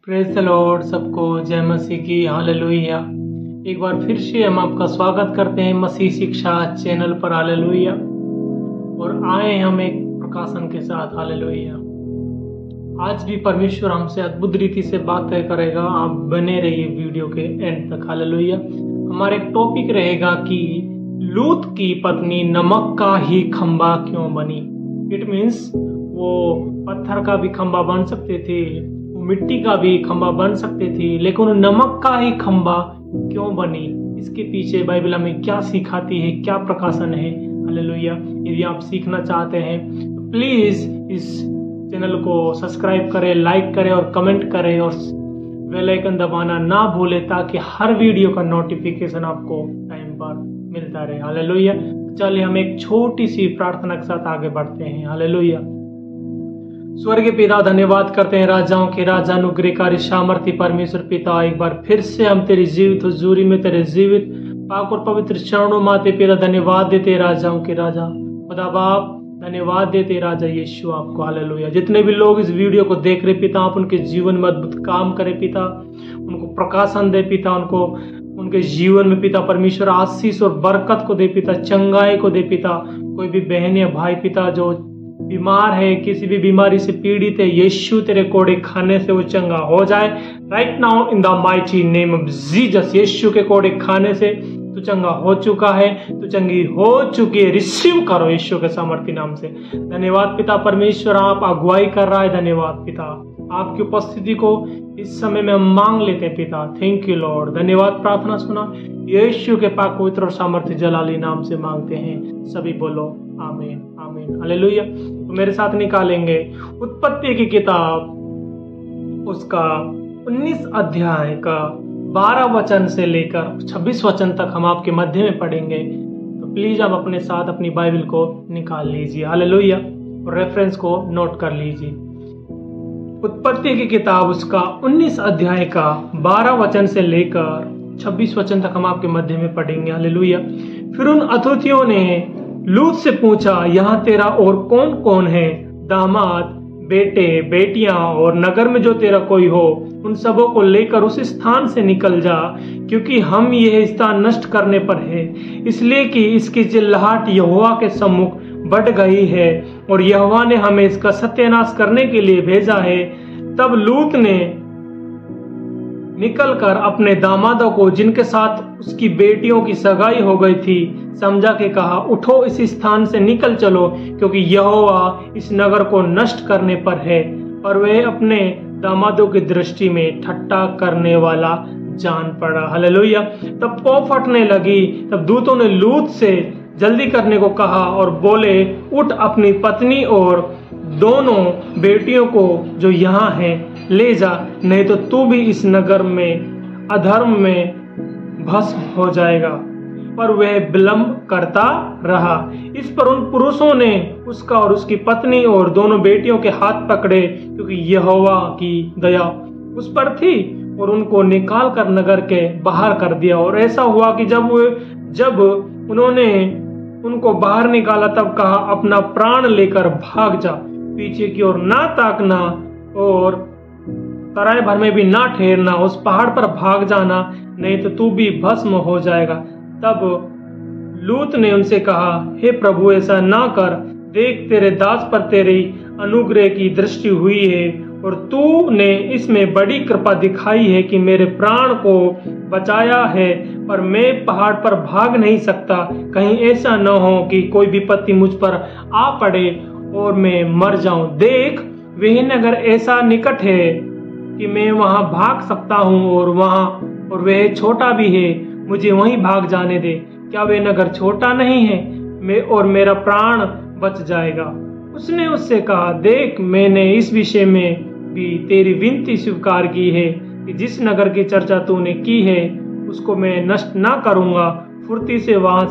Praise the Lord. सबको जय मसीह की हालेलुया। एक बार फिर से हम आपका स्वागत करते हैं मसीह शिक्षा चैनल पर हालेलुया। और आए हम एक प्रकाशन के साथ हालेलुया। आज भी परमेश्वर हमसे अद्भुत रीति से बातें करेगा। आप बने रहिए वीडियो के एंड तक हालेलुया। हमारा एक टॉपिक रहेगा कि लूत की पत्नी नमक का ही खंबा क्यों बनी। इट मीन्स वो पत्थर का भी खंबा बन सकते थे, मिट्टी का भी खंबा बन सकते थे, लेकिन नमक का ही खंबा क्यों बनी। इसके पीछे बाइबल हमें क्या सिखाती है, क्या प्रकाशन है हालेलुया। यदि आप सीखना चाहते हैं तो प्लीज इस चैनल को सब्सक्राइब करें, लाइक करें और कमेंट करें और बेल आइकन दबाना ना भूलें ताकि हर वीडियो का नोटिफिकेशन आपको टाइम पर मिलता रहे हालेलुया। चलिए हम एक छोटी सी प्रार्थना के साथ आगे बढ़ते हैं हालेलुया। स्वर्गीय पिता, धन्यवाद करते हैं राजाओं के राजा, अनुग्रहकारी सामर्थी परमेश्वर पिता। एक बार फिर से हम तेरी जीवित हुजूरी में, तेरे जीवित पाक और पवित्र चरणों माते पिता धन्यवाद देते राजाओं के राजा, खुदा बाप धन्यवाद देते राजा यीशु आपको हालेलुया। जितने भी लोग इस वीडियो को देख रहे पिता, आप उनके जीवन में अद्भुत काम करे पिता, उनको प्रकाशन दे पिता, उनको उनके जीवन में पिता परमेश्वर आशीष और बरकत को दे पिता, चंगाई को दे पिता। कोई भी बहन या भाई पिता जो बीमार है, किसी भी बीमारी से पीड़ित है, यीशु तेरे कोड़े खाने से वो चंगा हो जाए right now in the mighty name of Jesus. यीशु के कोड़े खाने से तू चंगा हो चुका है, तू चंगी हो चुकी है। रिसीव करो यीशु के सामर्थी नाम से। धन्यवाद पिता परमेश्वर, आप अगुवाई कर रहा है। धन्यवाद पिता, आपकी उपस्थिति को इस समय में हम मांग लेते हैं पिता। Thank you Lord. धन्यवाद। प्रार्थना सुना यीशु के पाक पवित्र और सामर्थ्य जलाली नाम से मांगते हैं। सभी बोलो आमीन आमीन हालेलुया। तो मेरे साथ निकालेंगे उत्पत्ति की किताब, उसका 19 अध्याय का 12 वचन से लेकर 26 वचन तक हम आपके मध्य में पढ़ेंगे। तो प्लीज आप अपने साथ अपनी बाइबल को निकाल लीजिए हालेलुया और रेफरेंस को नोट कर लीजिए। उत्पत्ति की किताब उसका 19 अध्याय का 12 वचन से लेकर 26 वचन तक हम आपके मध्य में पढ़ेंगे हालेलुया। फिर उन अतिथियों ने लूत से पूछा, यहाँ तेरा और कौन कौन है? दामाद, बेटे, बेटियां और नगर में जो तेरा कोई हो, उन सबों को लेकर उस स्थान से निकल जा, क्योंकि हम यह स्थान नष्ट करने पर है, इसलिए कि इसकी चिल्लाहट यहोवा के सम्मुख बढ़ गई है और यहोवा ने हमें इसका सत्यानाश करने के लिए भेजा है। तब लूत ने निकलकर अपने दामादों को, जिनके साथ उसकी बेटियों की सगाई हो गई थी, समझा के कहा, उठो इस स्थान से निकल चलो, क्योंकि यहोवा इस नगर को नष्ट करने पर है। पर वे अपने दामादों की दृष्टि में ठट्टा करने वाला जान पड़ा हालेलुया। तब पौ फटने लगी। तब दूतों ने लूत से जल्दी करने को कहा और बोले, उठ अपनी पत्नी और दोनों बेटियों को जो यहाँ हैं ले जा, नहीं तो तू भी इस नगर में अधर्म में भस्म हो जाएगा। पर वह विलंब करता रहा। इस पर उन पुरुषों ने उसका और उसकी पत्नी और दोनों बेटियों के हाथ पकड़े, क्योंकि यहोवा की दया उस पर थी, और उनको निकाल कर नगर के बाहर कर दिया। और ऐसा हुआ कि जब उन्होंने उनको बाहर निकाला, तब कहा, अपना प्राण लेकर भाग जा, पीछे की ओर ना ताकना और तराई भर में भी ना ठहरना, उस पहाड़ पर भाग जाना, नहीं तो तू भी भस्म हो जाएगा। तब लूत ने उनसे कहा, हे प्रभु ऐसा ना कर, देख तेरे दास पर तेरी अनुग्रह की दृष्टि हुई है और तूने इसमें बड़ी कृपा दिखाई है कि मेरे प्राण को बचाया है, पर मैं पहाड़ पर भाग नहीं सकता, कहीं ऐसा न हो कि कोई विपत्ति मुझ पर आ पड़े और मैं मर जाऊं। देख वह नगर ऐसा निकट है कि मैं वहां भाग सकता हूं, और वह छोटा भी है, मुझे वहीं भाग जाने दे। क्या वह नगर छोटा नहीं है? मैं और मेरा प्राण बच जाएगा। उसने उससे कहा, देख मैंने इस विषय में भी तेरी विनती स्वीकार की है कि जिस नगर की चर्चा तूने की है उसको मैं नष्ट ना करूंगा। फुर्ती से वहां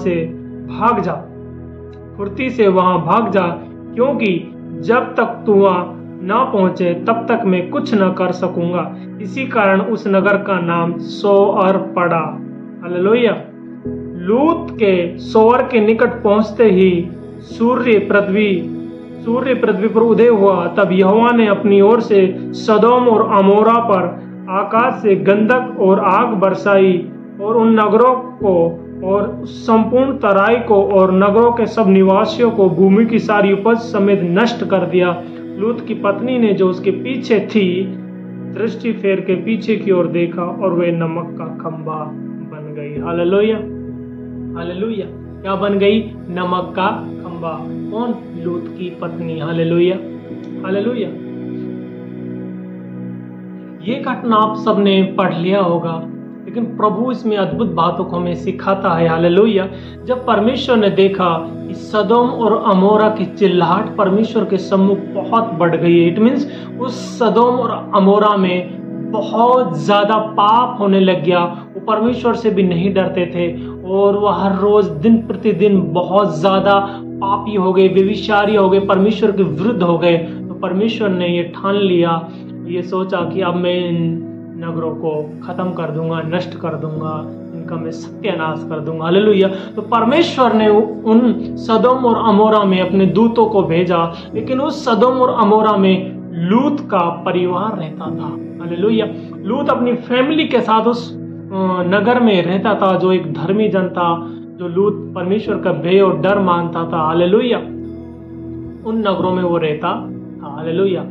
भाग जा, क्योंकि जब तक तू वहां ना पहुंचे तब तक मैं कुछ न कर सकूंगा। इसी कारण उस नगर का नाम सोअर पड़ा हालेलुया। लूत के सोअर के निकट पहुंचते ही सूर्य पृथ्वी सूर्य पृथ्वी पर उदय हुआ, तब यहोवा ने अपनी ओर से सदोम और अमोरा पर आकाश से गंधक और आग बरसाई और उन नगरों को और संपूर्ण तराई को और नगरों के सब निवासियों को भूमि की सारी उपज समेत नष्ट कर दिया। लूत की पत्नी ने जो उसके पीछे थी दृष्टि फेर के पीछे की ओर देखा और वे नमक का खंभा बन गई। Hallelujah, hallelujah. क्या बन गई? नमक का खंभा। कौन? लूत की पत्नी। Hallelujah, hallelujah. ये घटना आप सबने पढ़ लिया होगा, लेकिन प्रभु इसमें अद्भुत बातों को हमें सिखाता है। हालेलुया। जब परमेश्वर ने देखा कि सदोम और अमोरा की चिल्लाहट परमेश्वर के सम्मुख बहुत बढ़ गई है, इट मीन्स उस सदोम और अमोरा में बहुत ज्यादा पाप होने लग गया। वो परमेश्वर से भी नहीं डरते थे और वो हर रोज दिन प्रतिदिन बहुत ज्यादा पापी हो गए, व्यभिचारी हो गए, परमेश्वर के विरुद्ध हो गए। तो परमेश्वर ने ये ठान लिया, ये सोचा कि अब मैं इन नगरों को खत्म कर दूंगा, नष्ट कर दूंगा, इनका मैं सत्यानाश कर दूंगा। हालेलुया। तो परमेश्वर ने उन सदोम और अमोरा में अपने दूतों को भेजा, लेकिन उस सदोम और अमोरा में लूत का परिवार रहता था। हालेलुया। लूत अपनी फैमिली के साथ उस नगर में रहता था, जो एक धर्मी जन था, जो लूत परमेश्वर का भय और डर मानता था। हालेलुया। उन नगरों में वो रहता था। हालेलुया।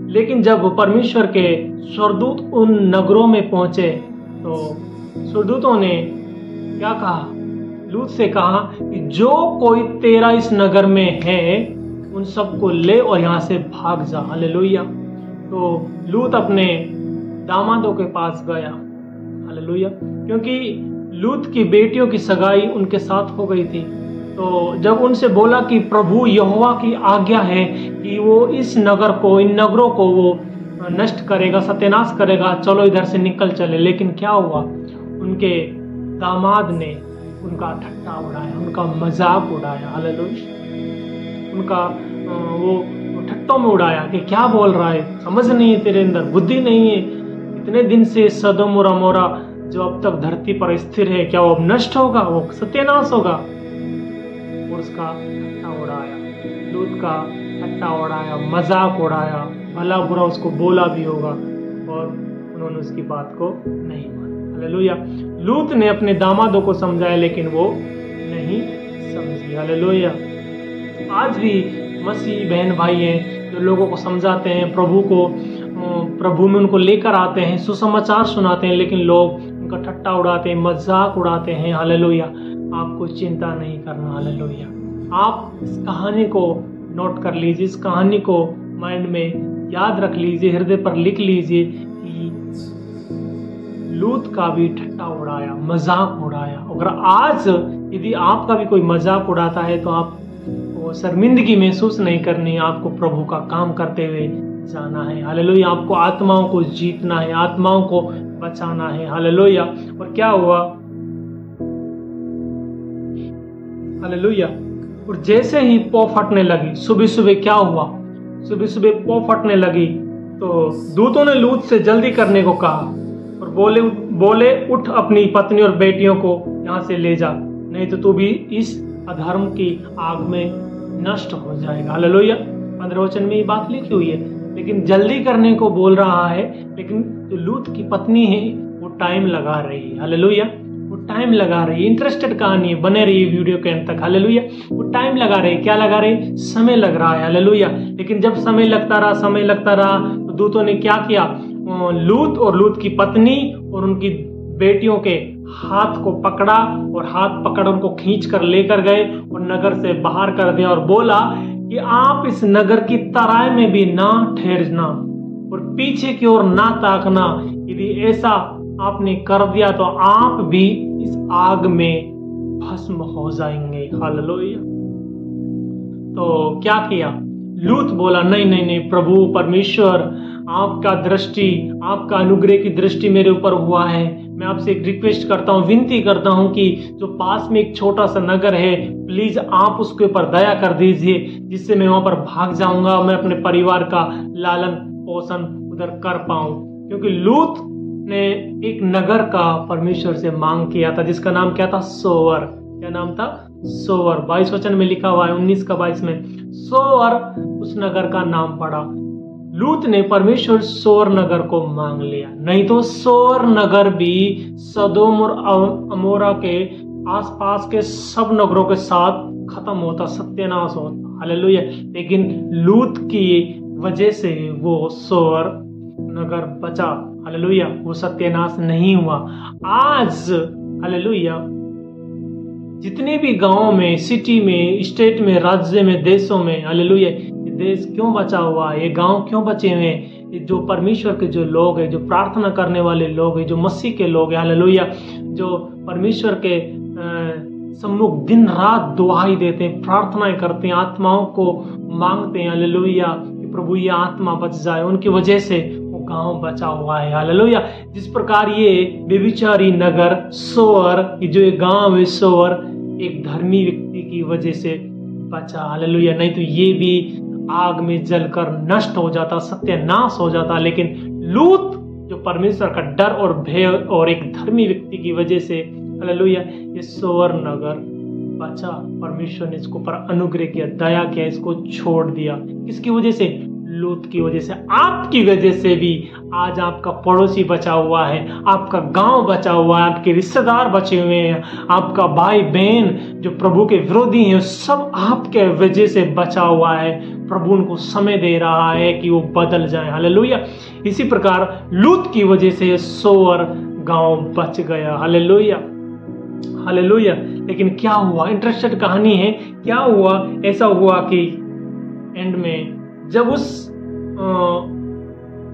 लेकिन जब परमेश्वर के स्वर्गदूत उन नगरों में पहुंचे तो स्वर्गदूतों ने क्या कहा? लूत से कहा कि जो कोई तेरा इस नगर में है उन सबको ले और यहां से भाग जा। हालेलुया। तो लूत अपने दामादों के पास गया। हालेलुया। क्योंकि लूत की बेटियों की सगाई उनके साथ हो गई थी। तो जब उनसे बोला कि प्रभु यहोवा की आज्ञा है कि वो इस नगर को, इन नगरों को वो नष्ट करेगा, सत्यानाश करेगा, चलो इधर से निकल चले। लेकिन क्या हुआ? उनके दामाद ने उनका ठट्टा उड़ाया, उनका मजाक उड़ाया। हालेलुया। उनका वो ठट्टों में उड़ाया कि क्या बोल रहा है, समझ नहीं है तेरे अंदर, बुद्धि नहीं है। इतने दिन से सदोम और अमोरा जो अब तक धरती पर स्थिर है, क्या वो अब नष्ट होगा? वो सत्यानाश होगा? उसका ठट्टा उड़ाया, लूत का ठट्टा उड़ाया, मजाक उड़ाया, भला बुरा उसको बोला भी होगा और उन्होंने उसकी बात को नहीं माना। हालेलुया। लूत ने अपने दामादों को समझाया लेकिन वो नहीं समझी। हालेलुया। आज भी मसीह बहन भाई हैं जो लोगों को समझाते हैं, प्रभु में उनको लेकर आते हैं, सुसमाचार सुनाते हैं, लेकिन लोग उनका ठट्टा उड़ाते हैं, मजाक उड़ाते हैं। हालेलुया। आपको चिंता नहीं करना। हालेलुया। आप इस कहानी को नोट कर लीजिए, इस कहानी को माइंड में याद रख लीजिए, हृदय पर लिख लीजिए कि लूत का भी ठट्टा उड़ाया, मजाक उड़ाया। अगर आज यदि आपका भी कोई मजाक उड़ाता है तो आप वो शर्मिंदगी महसूस नहीं करनी, आपको प्रभु का काम करते हुए जाना है। हालेलुया। आपको आत्माओं को जीतना है, आत्माओं को बचाना है। हालेलुया। और क्या हुआ? हालेलुया। और जैसे ही पौ फटने लगी, सुबह सुबह क्या हुआ? सुबह सुबह पौ फटने लगी तो दूतों ने लूत से जल्दी करने को कहा और बोले उठ, अपनी पत्नी और बेटियों को यहाँ से ले जा, नहीं तो तू भी इस अधर्म की आग में नष्ट हो जाएगा। हालेलुया। 15 वचन में ये बात लिखी हुई है। लेकिन जल्दी करने को बोल रहा है, लेकिन जो लूत की पत्नी है वो टाइम लगा रही है। हालेलुया। वो टाइम लगा रही है। इंटरेस्टेड कहानी है, बने रही वीडियो के अंत तक। हालेलुया। वो टाइम लगा रही है। क्या लगा रही? समय लग रहा है। हालेलुया। लेकिन जब समय लगता रहा तो दूतों ने क्या किया? लूत और लूत की पत्नी और उनकी बेटियों के हाथ को पकड़ा और हाथ पकड़ उनको खींच कर लेकर गए और नगर से बाहर कर दिया और बोला कि आप इस नगर की तराई में भी ना ठहरना और पीछे की ओर ना ताकना। यदि ऐसा आपने कर दिया तो आप भी इस आग में भस्म हो जाएंगे। हालेलुया। तो क्या किया? लूत बोला नहीं नहीं नहीं, प्रभु परमेश्वर, आपका दृष्टि, आपका अनुग्रह की दृष्टि मेरे ऊपर हुआ है। मैं आपसे एक रिक्वेस्ट करता हूँ, विनती करता हूँ कि जो पास में एक छोटा सा नगर है, प्लीज आप उसके ऊपर दया कर दीजिए, जिससे मैं वहां पर भाग जाऊंगा, मैं अपने परिवार का लालन पोषण उधर कर पाऊं। क्योंकि लूत ने एक नगर का परमेश्वर से मांग किया था, जिसका नाम क्या था? सोवर। क्या नाम था? सोवर। 22 वचन में लिखा हुआ है, 19 का 22 में। सोअर उस नगर का नाम पड़ा। लूत ने परमेश्वर सोअर नगर को मांग लिया, नहीं तो सोअर नगर भी सदोम और अमोरा के आसपास के सब नगरों के साथ खत्म होता, सत्यानाश होता। हालेलुया। लेकिन लूत की वजह से वो सोअर नगर बचा। हालेलुया। वो सत्यानाश नहीं हुआ। आज हालेलुया जितने भी गांवों में, सिटी में, स्टेट में, राज्य में, देशों में, हालेलुया, ये देश क्यों बचा हुआ है, ये गांव क्यों बचे हुए हैं? ये जो परमेश्वर के जो लोग हैं, जो प्रार्थना करने वाले लोग हैं, जो मसीह के लोग हैं, हालेलुया, जो परमेश्वर के सम्मुख दिन रात दुआई देते हैं, प्रार्थनाएं करते हैं, आत्माओं को मांगते हैं, हालेलुया, कि प्रभु ये आत्मा बच जाए, उनकी वजह से वो गांव बचा हुआ है। हालेलुया। जिस प्रकार ये व्यभिचारी नगर सोअर, ये जो एक गांव है सोअर, एक धर्मी व्यक्ति की वजह से बचा। हालेलुया। नहीं तो ये भी आग में जलकर नष्ट हो जाता, सत्यानाश हो जाता। लेकिन लूत जो परमेश्वर का डर और भय और एक धर्मी व्यक्ति की वजह से, हालेलुया, ये सोअर नगर बचा। परमेश्वर ने इसको पर अनुग्रह किया, दया किया, इसको छोड़ दिया। किसकी वजह से? लूत की वजह से। आपकी वजह से भी आज आपका पड़ोसी बचा हुआ है, आपका गांव बचा हुआ है, आपके रिश्तेदार बचे हुए हैं, आपका भाई बहन जो प्रभु के विरोधी हैं, सब आपके वजह से बचा हुआ है। प्रभु उनको समय दे रहा है कि वो बदल जाए। हालेलुया। इसी प्रकार लूत की वजह से सोअर गांव बच गया। हालेलुया। हालेलुया। लेकिन क्या हुआ? इंटरेस्टेड कहानी है। क्या हुआ? ऐसा हुआ कि एंड में जब उस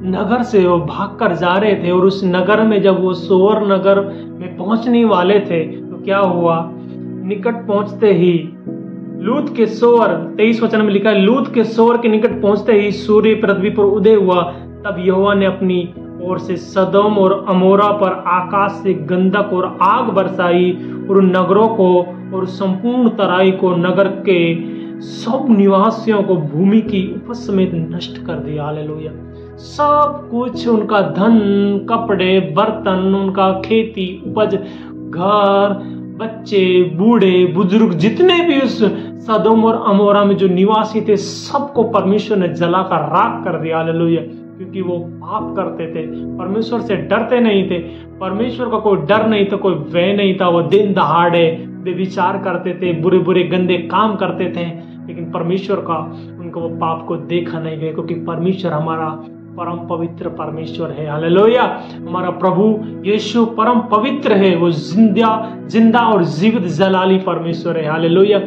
नगर से वो भागकर जा रहे थे और उस नगर में जब वो सोअर नगर में पहुंचने वाले थे तो क्या हुआ? निकट पहुंचते ही लूत के सोअर, 23 वचन में लिखा है, लूत के सोअर के निकट पहुंचते ही सूर्य पृथ्वी पर उदय हुआ। तब यहोवा ने अपनी ओर से सदोम और अमोरा पर आकाश से गंधक और आग बरसाई और उन नगरों को और संपूर्ण तराई को, नगर के सब निवासियों को भूमि की उपज समेत नष्ट कर दिया। हालेलुया। सब कुछ, उनका धन, कपड़े, बर्तन, उनका खेती, उपज, घर, बच्चे, बूढ़े, बुजुर्ग, जितने भी उस सदोम और अमोरा में जो निवासी थे, सबको परमेश्वर ने जलाकर राख कर दिया। हालेलुया। क्योंकि वो पाप करते थे, परमेश्वर से डरते नहीं थे। परमेश्वर का कोई डर नहीं था, कोई भय नहीं था। वो दिन दहाड़े व्यभिचार करते थे, बुरे बुरे गंदे काम करते थे, लेकिन परमेश्वर का उनको वो पाप को देखा नहीं गया, क्योंकि परमेश्वर हमारा परम पवित्र परमेश्वर है। हालेलुया। हमारा प्रभु यीशु परम पवित्र है, वो जिंदा और जीवित जलाली परमेश्वर है। हालेलुया।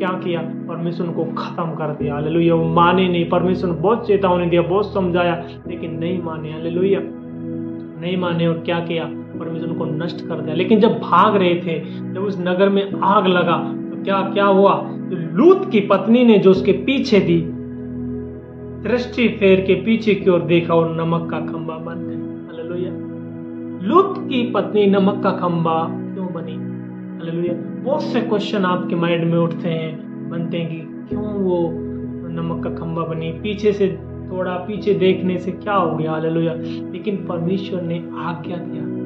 क्या किया? परमेश्वर को खत्म कर दिया। हालेलुया। वो माने नहीं। परमेश्वर ने बहुत चेतावनी दिया, बहुत समझाया, लेकिन नहीं माने। हालेलुया। नहीं माने और क्या किया? परमेश्वर को नष्ट कर दिया। लेकिन जब भाग रहे थे, जब उस नगर में आग लगा तो क्या हुआ? तो लूत की पत्नी ने जो उसके पीछे थी, दृष्टि फेर के पीछे की ओर देखा और नमक का खंबा बन गई। हालेलुया। लूत की पत्नी नमक का खंबा क्यों बनी? हालेलुया। बहुत से क्वेश्चन आपके माइंड में उठते हैं, बनते हैं कि क्यों वो नमक का खंबा बनी, पीछे से थोड़ा पीछे देखने से क्या हो गया। हालेलुया। लेकिन परमेश्वर ने आज्ञा दिया।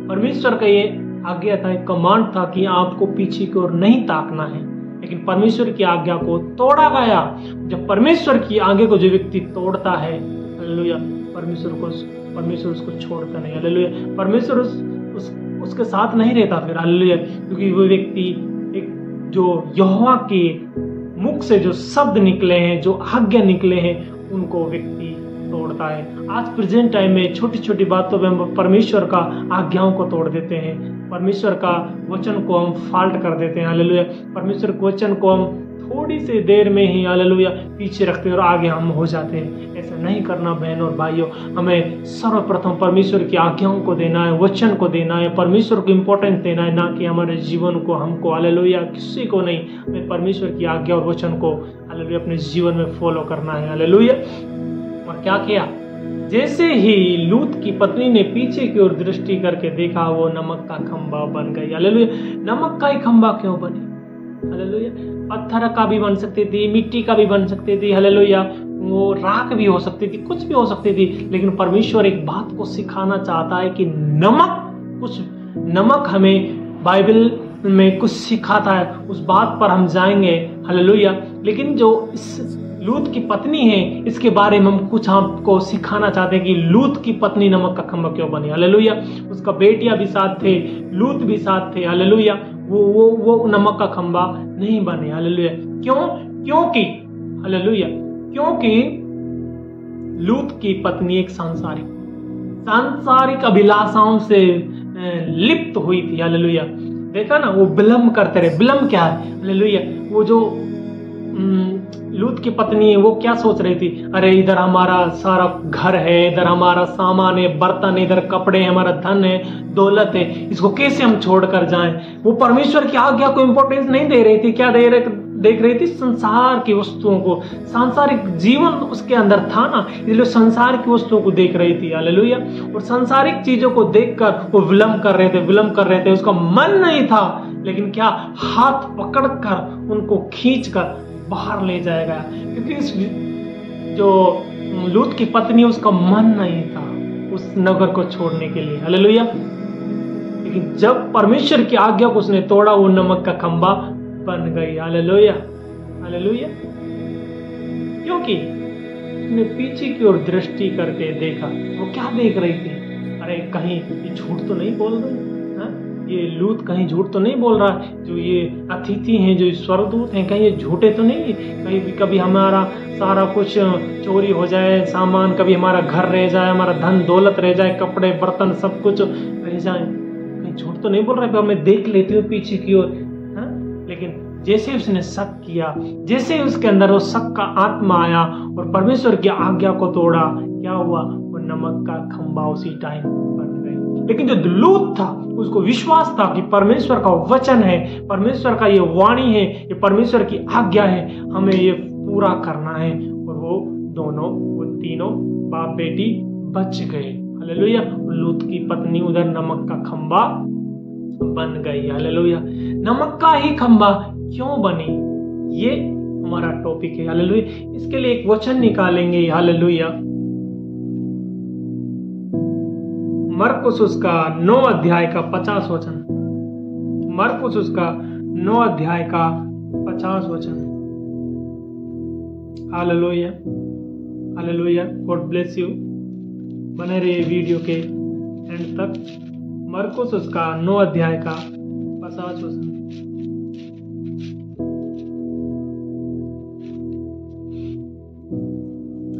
परमेश्वर का ये आज्ञा था, एक कमांड था कि आपको पीछे की ओर नहीं ताकना है, लेकिन परमेश्वर की आज्ञा को तोड़ा गया। जब परमेश्वर की आज्ञा को जो व्यक्ति तोड़ता है, हालेलुया, परमेश्वर उसको छोड़ता नहीं। हालेलुया। परमेश्वर उसके साथ नहीं रहता फिर। हालेलुया। क्योंकि वो व्यक्ति एक जो यहोवा के मुख से जो शब्द निकले हैं, जो आज्ञा निकले हैं, उनको व्यक्ति तोड़ता है। आज प्रेजेंट टाइम में छोटी छोटी बातों पे हम परमेश्वर का आज्ञाओं को तोड़ देते हैं, परमेश्वर का वचन को हम फाल्ट कर देते हैं। हालेलुया। परमेश्वर के वचन को हम थोड़ी सी देर में ही, हालेलुया, पीछे रखते हैं और आगे हम हो जाते हैं। ऐसा नहीं करना बहन और भाइयों। हमें सर्वप्रथम परमेश्वर की आज्ञाओं को देना है, वचन को देना है, परमेश्वर को इम्पोर्टेंस देना है, ना कि हमारे जीवन को, हमको। हालेलुया। किसी को नहीं, हमें परमेश्वर की आज्ञा और वचन को, हालेलुया, अपने जीवन में फॉलो करना है। हालेलुया। और क्या किया? जैसे ही लूत की पत्नी ने पीछे की ओर दृष्टि करके देखा, वो नमक का खंबा बन गई। हालेलुया। नमक का ही खंबा क्यों बने? हालेलुया। पत्थर का भी बन सकती थी, मिट्टी का भी बन सकती थी। हालेलुया। वो राख भी हो सकती थी, कुछ भी हो सकती थी, लेकिन परमेश्वर एक बात को सिखाना चाहता है कि नमक हमें बाइबल में कुछ सिखाता है, उस बात पर हम जाएंगे। हालेलुया। लेकिन जो इस लूत की पत्नी है, इसके बारे में हम कुछ आपको सिखाना चाहते हैं कि लूत की पत्नी नमक का खंभा क्यों बनी। हालेलुया। उसका बेटियां भी साथ थे, लूत भी साथ थे। हालेलुया। वो नमक का खंभा नहीं बने। हालेलुया। क्योंकि हालेलुया, क्योंकि लूत की पत्नी एक सांसारिक अभिलाषाओं से लिप्त हुई थी। हालेलुया। देखा ना, वो विलंब करते रहे। विलंब क्या है? हालेलुया। वो जो लूत की पत्नी है, वो क्या सोच रही थी? अरे इधर हमारा सारा घर है, इधर हमारा सामान है, बर्तन, इधर कपड़े है, हमारा धन है, दौलत है, इसको कैसे हम छोड़कर जाएं? वो परमेश्वर की आज्ञा को इंपॉर्टेंस नहीं दे रही थी। क्या देख रही थी? संसार की वस्तुओं को। सांसारिक जीवन उसके अंदर था ना, इसलिए संसार की वस्तुओं को देख रही थी। हालेलुया। और सांसारिक चीजों को देखकर वो विलंब कर रहे थे। उसका मन नहीं था, लेकिन क्या, हाथ पकड़कर उनको खींचकर बाहर ले जाएगा। क्योंकि इस जो लूत की पत्नी, उसका मन नहीं था उस नगर को छोड़ने के लिए। हालेलुया। लेकिन जब परमेश्वर की आज्ञा को उसने तोड़ा, वो नमक का खंभा बन गई। हालेलुया। हालेलुया। क्योंकि उसने पीछे की ओर दृष्टि करके देखा। वो क्या देख रही थी? अरे कहीं ये झूठ तो नहीं बोल रही, ये लूत कहीं झूठ तो नहीं बोल रहा, जो ये अतिथि हैं, जो स्वर्गदूत हैं, कहीं ये झूठे तो नहीं? कभी हमारा सारा कुछ चोरी हो जाए, सामान, कभी हमारा घर रह जाए, हमारा धन दौलत रह जाए, कपड़े बर्तन सब कुछ रह जाए, कहीं झूठ तो नहीं बोल रहा? मैं देख लेती हूँ पीछे की ओर। लेकिन जैसे उसने शक किया, जैसे उसके अंदर वो शक का आत्मा आया और परमेश्वर की आज्ञा को तोड़ा, क्या हुआ? वो नमक का खंभा उसी टाइम बन गई। लेकिन जो लूत था, उसको विश्वास था कि परमेश्वर का वचन है, परमेश्वर का ये वाणी है, ये परमेश्वर की आज्ञा है, हमें ये पूरा करना है। और वो तीनों बाप बेटी बच गए। हालेलुया। लूत की पत्नी उधर नमक का खंभा बन गई। हालेलुया। नमक का ही खंभा क्यों बनी, ये हमारा टॉपिक है। हालेलुया। इसके लिए एक वचन निकालेंगे। हालेलुया। मरकुस उसका 9 अध्याय का 50 वचन। मरकुस उसका 9 अध्याय का 50 वचन। Hallelujah. Hallelujah. God bless you. बने रहिए वीडियो के एंड तक। मरकुस उसका 9 अध्याय का 50 वचन।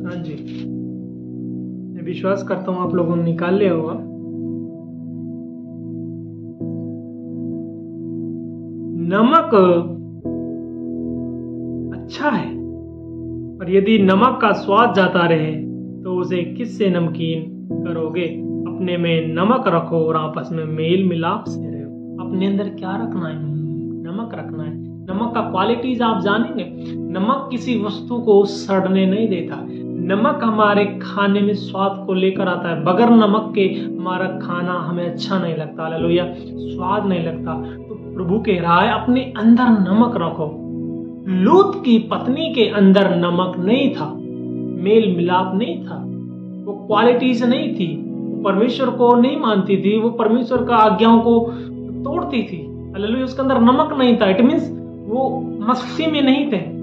हाँ जी, मैं विश्वास करता हूं आप लोगों ने निकाल लिया होगा। नमक अच्छा है, पर यदि नमक का स्वाद जाता रहे तो उसे किससे नमकीन करोगे? अपने में नमक रखो और आपस में मेल मिलाप से रहो। अपने अंदर क्या रखना है? नमक रखना है। नमक का क्वालिटीज आप जानेंगे। नमक किसी वस्तु को सड़ने नहीं देता। नमक हमारे खाने में स्वाद को लेकर आता है। बगैर नमक के हमारा खाना हमें अच्छा नहीं लगता। हालेलुया। स्वाद नहीं लगता। तो प्रभु कह रहा है अपने अंदर नमक रखो। लूत की पत्नी के अंदर नमक नहीं था, मेल मिलाप नहीं था, वो क्वालिटीज नहीं थी, वो परमेश्वर को नहीं मानती थी, वो परमेश्वर का आज्ञाओं को तोड़ती थी। हालेलुया। उसके अंदर नमक नहीं था। इट मींस वो मसीह में नहीं थे।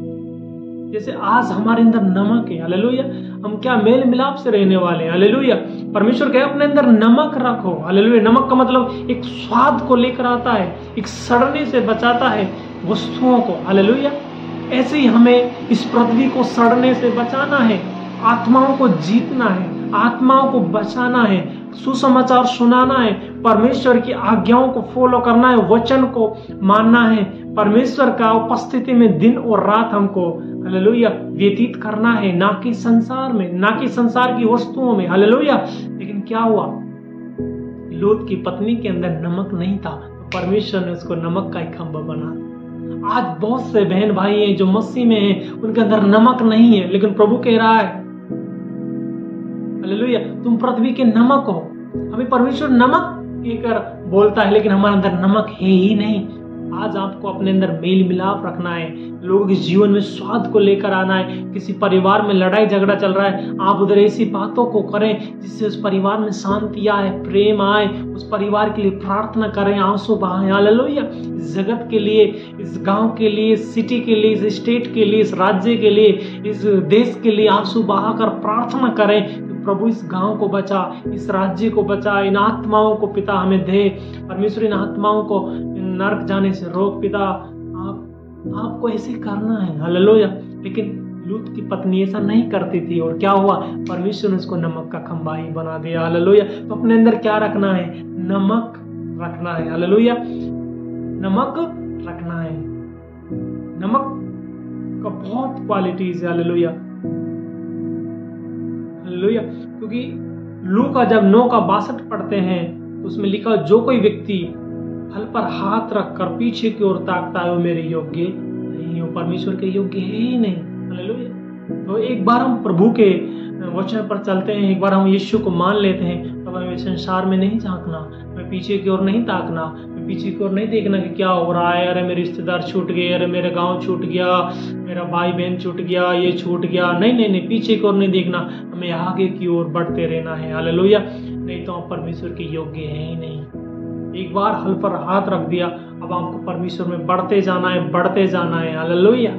जैसे आज हमारे अंदर नमक है। हालेलुया। हम क्या मेल मिलाप से रहने वाले हैं। हालेलुया। परमेश्वर कहे अपने अंदर नमक रखो। हालेलुया। नमक का मतलब एक स्वाद को लेकर आता है, एक सड़ने से बचाता है वस्तुओं को। हालेलुया। ऐसे ही हमें इस पृथ्वी को सड़ने से बचाना है, आत्माओं को जीतना है, आत्माओं को बचाना है, सुसमाचार सुनाना है, परमेश्वर की आज्ञाओं को फॉलो करना है, वचन को मानना है, परमेश्वर का उपस्थिति में दिन और रात हमको हालेलुया व्यतीत करना है, ना कि संसार में, ना कि संसार की वस्तुओं में। हालेलुया। लेकिन क्या हुआ? लूत की पत्नी के अंदर नमक नहीं था, तो परमेश्वर ने उसको नमक का एक खंभा बना। आज बहुत से बहन भाई हैं जो मसीह में हैं, उनके अंदर नमक नहीं है, लेकिन प्रभु कह रहा है हालेलुया तुम पृथ्वी के नमक हो। हमें परमेश्वर नमक कहकर बोलता है, लेकिन हमारे अंदर नमक है ही नहीं। आज आपको अपने अंदर मेल मिलाप रखना है, लोगों के जीवन में स्वाद को लेकर आना है। किसी परिवार में लड़ाई झगड़ा चल रहा है, आप उधर ऐसी बातों को करें जिससे उस परिवार में शांति आए, प्रेम आए, उस परिवार के लिए प्रार्थना करें, आंसू बहाएं। हालेलुया। इस जगत के लिए, इस गांव के लिए, इस सिटी के लिए, इस स्टेट के लिए, इस राज्य के लिए, इस देश के लिए आंसू बहाकर प्रार्थना करें कि प्रभु इस गांव को बचा, इस राज्य को बचा, इन आत्माओं को पिता हमें दे। परमेश्वर इन आत्माओं को नरक जाने से रोक पिता। आपको ऐसे करना है। हालेलुया। लेकिन लूत की पत्नी ऐसा नहीं करती थी, और क्या हुआ? परमेश्वर ने उसको नमक का खंबा ही बना दिया। हालेलुया। तो अपने अंदर क्या रखना है? नमक रखना है। हालेलुया। नमक रखना है। नमक का बहुत क्वालिटीज है। हालेलुया। हालेलुया। क्योंकि लूका जब 9:62 पढ़ते हैं तो उसमें लिखा, जो कोई व्यक्ति फल पर हाथ रखकर पीछे की ओर ताकता है वो मेरे योग्य नहीं हो, परमेश्वर के योग्य है ही नहीं। हालेलुया। तो एक बार हम प्रभु के वचन पर चलते हैं, एक बार हम यीशु को मान लेते हैं, तो हमें संसार में नहीं झांकना, हमें पीछे की ओर नहीं ताकना, हमें पीछे की ओर नहीं देखना कि क्या हो रहा है। अरे मेरे रिश्तेदार छूट गए, अरे मेरा गांव छूट गया, मेरा भाई बहन छूट गया, ये छूट गया। नहीं नहीं नहीं, पीछे की ओर नहीं देखना, हमें आगे की ओर बढ़ते रहना है। हालेलुया। नहीं तो आप परमेश्वर के योग्य है ही नहीं। एक बार हल पर हाथ रख दिया, अब आपको परमेश्वर में बढ़ते जाना है, बढ़ते जाना है। हालेलुया।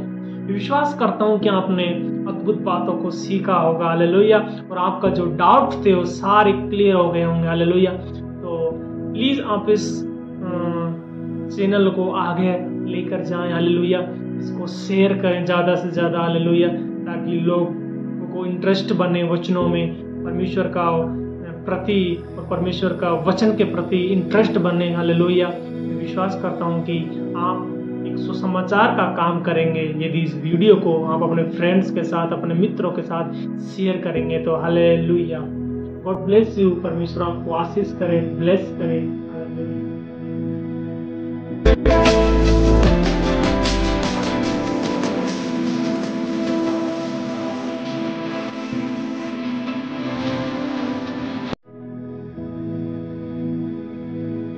विश्वास करता हूं कि आपने अद्भुत बातों को सीखा होगा। हालेलुया। और आपका जो डाउट थे वो सारे क्लियर हो गए होंगे। हालेलुया। तो प्लीज आप इस चैनल को आगे लेकर जाएं। हालेलुया। इसको शेयर करें ज्यादा से ज्यादा। हालेलुया। ताकि लोगों को इंटरेस्ट बने वचनों में, परमेश्वर का प्रति और परमेश्वर का वचन के प्रति इंटरेस्ट बने। हालेलुया। मैं विश्वास करता हूं कि आप एक सुसमाचार का काम करेंगे यदि इस वीडियो को आप अपने फ्रेंड्स के साथ, अपने मित्रों के साथ शेयर करेंगे तो। हालेलुया। God bless you. परमेश्वर आपको आशीष करे, ब्लेस करे। हालेलुया।